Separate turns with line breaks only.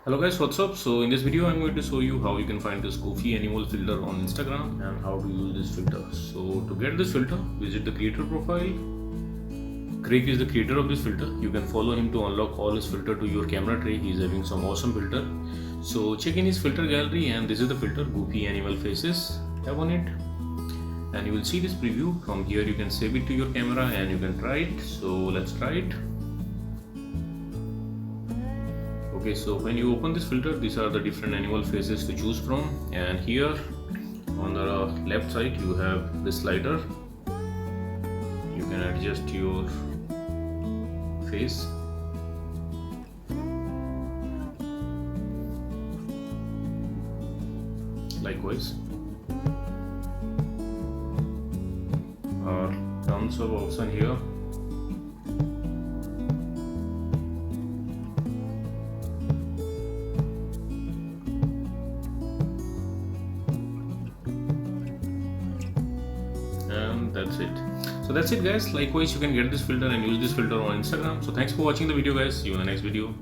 Hello guys, what's up? So in this video I'm going to show you how you can find this goofy animal filter on Instagram and how to use this filter. So to get this filter, visit the creator profile. Craig is the creator of this filter. You can follow him to unlock all his filter to your camera tray. He's having some awesome filter. So check in his filter gallery and this is the filter, goofy animal faces. Tap on it and you will see this preview. From here you can save it to your camera and you can try it. So let's try it. Okay, so when you open this filter, these are the different animal faces to choose from, and here on the left side you have this slider. You can adjust your face. Likewise, tons of options here. And that's it. So that's it guys. Likewise, you can get this filter and use this filter on Instagram. So thanks for watching the video guys. See you in the next video.